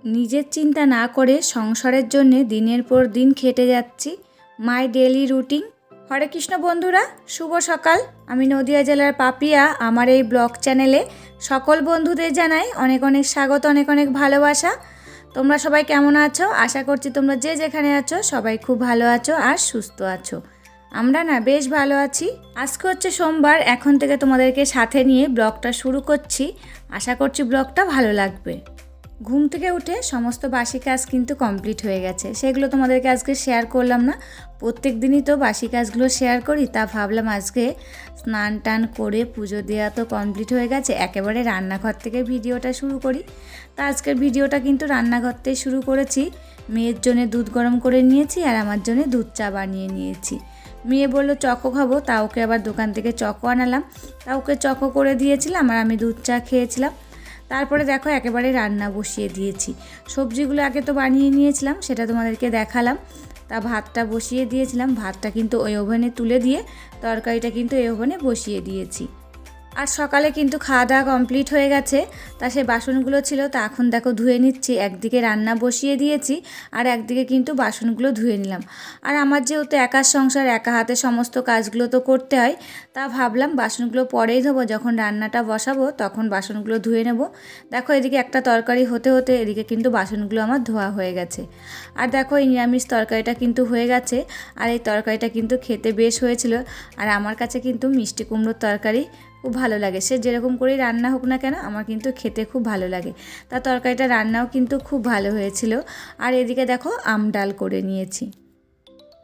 নিজের চিন্তা না করে সংসারের জন্যে দিনের পর দিন খেটে যাচ্ছি। My daily routine. Hare Krishna বন্ধুরা, শুভ সকাল। আমি নদিয়া জেলার পাপিয়া। আমার এই ব্লগ চ্যানেলে সকল বন্ধুদের জানাই অনেক অনেক স্বাগত, অনেক অনেক ভালোবাসা। তোমরা সবাই কেমন আছো? আশা করছি তোমরা যে যেখানে আছো সবাই খুব ভালো আছো আর সুস্থ আছো। আমরা না বেশ ভালো আছি। আজকে হচ্ছে সোমবার, এখন থেকে তোমাদেরকে সাথে নিয়ে ব্লগটা শুরু করছি। আশা করছি ব্লগটা ভালো লাগবে। ঘুম থেকে উঠে সমস্ত বাসি কাজ কিন্তু কমপ্লিট হয়ে গেছে, সেগুলো তোমাদেরকে আজকে শেয়ার করলাম না। প্রত্যেক দিনই তো বাসি কাজগুলো শেয়ার করি, তা ভাবলাম আজকে স্নান টান করে পুজো দেওয়া তো কমপ্লিট হয়ে গেছে, একেবারে রান্নাঘর থেকে ভিডিওটা শুরু করি। তা আজকের ভিডিওটা কিন্তু রান্নাঘর থেকে শুরু করেছি। মেয়ের জন্য দুধ গরম করে নিয়েছি আর আমার জন্য দুধ চা বানিয়ে নিয়েছি। মেয়ে বললো চকো খাবো, তা ওকে আবার দোকান থেকে চকো আনালাম, তা ওকে চকো করে দিয়েছিলাম আর আমি দুধ চা খেয়েছিলাম। তারপরে দেখো একেবারে রান্না বসিয়ে দিয়েছি। সবজিগুলো আগে তো বানিয়ে নিয়েছিলাম, সেটা তোমাদেরকে দেখালাম। তা ভাতটা বসিয়ে দিয়েছিলাম, ভাতটা কিন্তু ওই ওভেনে তুলে দিয়ে তরকারিটা কিন্তু এই ওভেনে বসিয়ে দিয়েছি। আর সকালে কিন্তু খাওয়া দাওয়া কমপ্লিট হয়ে গেছে। তা সে বাসনগুলো ছিল, তা এখন দেখো ধুয়ে নিচ্ছি। একদিকে রান্না বসিয়ে দিয়েছি আর একদিকে কিন্তু বাসনগুলো ধুয়ে নিলাম। আর আমার যেহেতু একার সংসার, একা হাতে সমস্ত কাজগুলো তো করতে হয়, তা ভাবলাম বাসনগুলো পরেই ধোবো, যখন রান্নাটা বসাবো তখন বাসনগুলো ধুয়ে নেব। দেখো এদিকে একটা তরকারি হতে হতে এদিকে কিন্তু বাসনগুলো আমার ধোয়া হয়ে গেছে। আর দেখো এই নিরামিষ তরকারিটা কিন্তু হয়ে গেছে। আর এই তরকারিটা কিন্তু খেতে বেশ হয়েছিল। আর আমার কাছে কিন্তু মিষ্টি কুমড়োর তরকারি খুব ভালো লাগে, সে যেরকম করেই রান্না হোক না কেন আমার কিন্তু খেতে খুব ভালো লাগে। তা তরকারিটা রান্নাও কিন্তু খুব ভালো হয়েছিল। আর এদিকে দেখো আম ডাল করে নিয়েছি।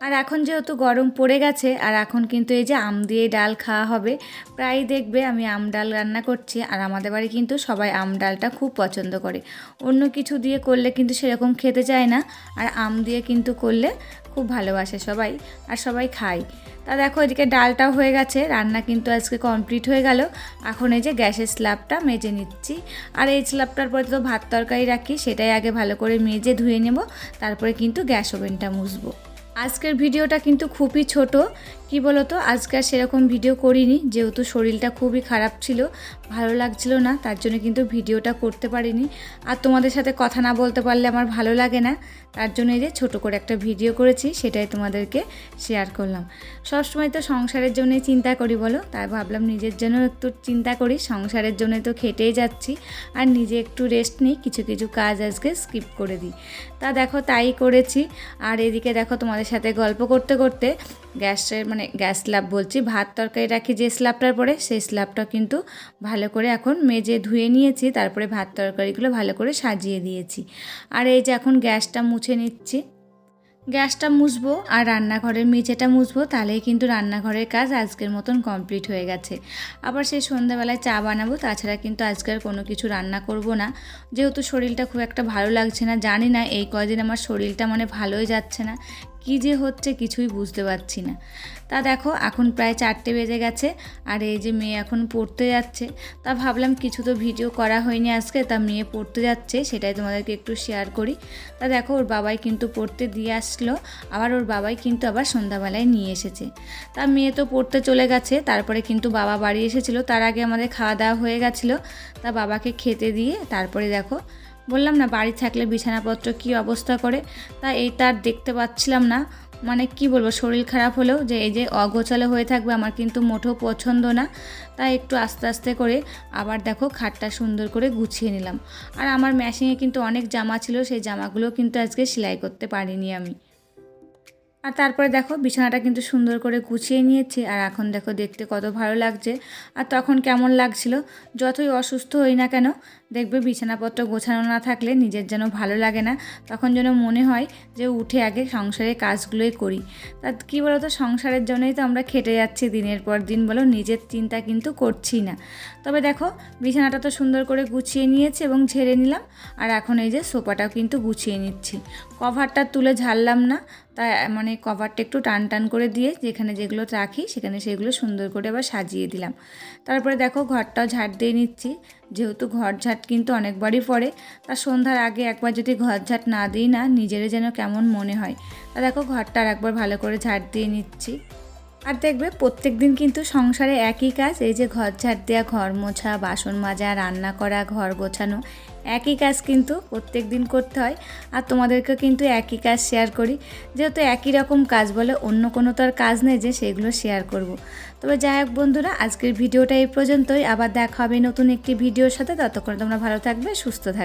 আর এখন যেহেতু গরম পড়ে গেছে, আর এখন কিন্তু এই যে আম দিয়ে ডাল খাওয়া হবে। প্রায় দেখবে আমি আম ডাল রান্না করছি, আর আমাদের বাড়ি কিন্তু সবাই আম ডালটা খুব পছন্দ করে। অন্য কিছু দিয়ে করলে কিন্তু সেরকম খেতে চায় না, আর আম দিয়ে কিন্তু করলে খুব ভালোবাসে সবাই, আর সবাই খায়। তা দেখো এদিকে ডালটাও হয়ে গেছে, রান্না কিন্তু আজকে কমপ্লিট হয়ে গেল। এখন এই যে গ্যাসের স্ল্যাবটা মেজে নিচ্ছি। আর এই স্ল্যাবটার পরে তো ভাত তরকারি রাখি, সেটাই আগে ভালো করে মেজে ধুয়ে নেব, তারপরে কিন্তু গ্যাস ওভেনটা মুছবো। আজকের ভিডিওটা কিন্তু খুবই ছোট। কি বলো তো, আজকে আর সেরকম ভিডিও করিনি, যেহেতু শরীরটা খুবই খারাপ ছিল, ভালো লাগছিল না, তার জন্য কিন্তু ভিডিওটা করতে পারিনি। আর তোমাদের সাথে কথা না বলতে পারলে আমার ভালো লাগে না, তার জন্য এই যে ছোটো করে একটা ভিডিও করেছি, সেটাই তোমাদেরকে শেয়ার করলাম। সবসময় তো সংসারের জন্যই চিন্তা করি বলো, তাই ভাবলাম নিজের জন্য একটু চিন্তা করি। সংসারের জন্য তো খেটেই যাচ্ছি, আর নিজে একটু রেস্ট নিই, কিছু কিছু কাজ আজকে স্কিপ করে দিই। তা দেখো তাই করেছি। আর এদিকে দেখো তোমাদের সাথে গল্প করতে করতে গ্যাস স্ল্যাব বলছি, ভাত তরকারি রাখি যে স্ল্যাবটার পরে, সেই স্ল্যাবটা কিন্তু ভালো করে এখন মেজে ধুয়ে নিয়েছি, তারপরে ভাত তরকারিগুলো ভালো করে সাজিয়ে দিয়েছি। আর এই যে এখন গ্যাসটা মুছে নিচ্ছি। গ্যাসটা মুছবো আর রান্নাঘরের মেঝেটা মুছবো, তাহলেই কিন্তু রান্নাঘরের কাজ আজকের মতন কমপ্লিট হয়ে গেছে। আবার সেই সন্ধ্যাবেলায় চা বানাবো, তাছাড়া কিন্তু আজকের কোনো কিছু রান্না করব না, যেহেতু শরীরটা খুব একটা ভালো লাগছে না। জানি না এই কয়দিন আমার শরীরটা ভালোই যাচ্ছে না, কী যে হচ্ছে কিছুই বুঝতে পারছি না। তা দেখো এখন প্রায় 4টে বেজে গেছে, আর এই যে মেয়ে এখন পড়তে যাচ্ছে। তা ভাবলাম কিছু তো ভিডিও করা হয়নি আজকে, তা মেয়ে পড়তে যাচ্ছে সেটাই তোমাদেরকে একটু শেয়ার করি। তা দেখো ওর বাবাই কিন্তু পড়তে দিয়ে আসলো, আবার ওর বাবাই কিন্তু আবার সন্ধ্যাবেলায় নিয়ে এসেছে। তা মেয়ে তো পড়তে চলে গেছে, তারপরে কিন্তু বাবা বাড়ি এসেছিলো, তার আগে আমাদের খাওয়া দাওয়া হয়ে গেছিলো। তা বাবাকে খেতে দিয়ে তারপরে দেখো বললাম না বাড়ি থাকলে বিছানাপত্র কী অবস্থা করে, তা এইটা আর দেখতে পাচ্ছিলাম না। কি বলবো, শরীর খারাপ হলেও যে এই যে অগোছালো হয়ে থাকবে আমার কিন্তু মোটেও পছন্দ না। তাই একটু আস্তে আস্তে করে আবার দেখো খাটটা সুন্দর করে গুছিয়ে নিলাম। আর আমার মেশিনে কিন্তু অনেক জামা ছিল, সেই জামাগুলো কিন্তু আজকে সেলাই করতে পারিনি আমি। আর তারপরে দেখো বিছানাটা কিন্তু সুন্দর করে গুছিয়ে নিয়েছি, আর এখন দেখো দেখতে কত ভালো লাগছে। আর তখন কেমন লাগছিল, যতই অসুস্থ হই না কেন দেখবে বিছানাপত্র গোছানো না থাকলে নিজের যেন ভালো লাগে না, তখন যেন মনে হয় যে উঠে আগে সংসারের কাজগুলোই করি। তা কী বলো তো, সংসারের জন্যই তো আমরা খেটে যাচ্ছি দিনের পর দিন বলো, নিজের চিন্তা কিন্তু করছি না। তবে দেখো বিছানাটা তো সুন্দর করে গুছিয়ে নিয়েছি এবং ঝেড়ে নিলাম। আর এখন এই যে সোফাটাও কিন্তু গুছিয়ে নিচ্ছি। কভারটা তুলে ঝাড়লাম না, তাই কভারটা একটু টান টান করে দিয়ে যেখানে যেগুলো রাখি সেখানে সেগুলো সুন্দর করে আবার সাজিয়ে দিলাম। তারপরে দেখো ঘরটাও ঝাড় দিয়ে নিচ্ছি, যেহেতু ঘর ঝাঁট কিন্তু অনেকবারই পড়ে। তা সন্ধ্যার আগে একবার যদি ঘর ঝাঁট না দিই না, নিজের যেন কেমন মনে হয়। তা দেখো ঘরটা আর একবার ভালো করে ঝাড় দিয়ে নিচ্ছি। আর দেখবে প্রত্যেক দিন কিন্তু সংসারে একই কাজ, এই যে ঘর ঝাড় দেওয়া, ঘর মোছা, বাসন মাজা, রান্না করা, ঘর গোছানো, একই কাজ কিন্তু প্রত্যেক দিন করতে হয়, আর তোমাদেরকে কিন্তু একই কাজ শেয়ার করি, যেহেতু একই রকম কাজ বলে অন্য কোনো তো আর কাজ নেই যে সেগুলো শেয়ার করব। তবে যাই হোক বন্ধুরা, আজকের ভিডিওটা এই পর্যন্তই। আবার দেখা হবে নতুন একটি ভিডিওর সাথে। ততক্ষণ তোমরা ভালো থাকবে, সুস্থ থাকবে।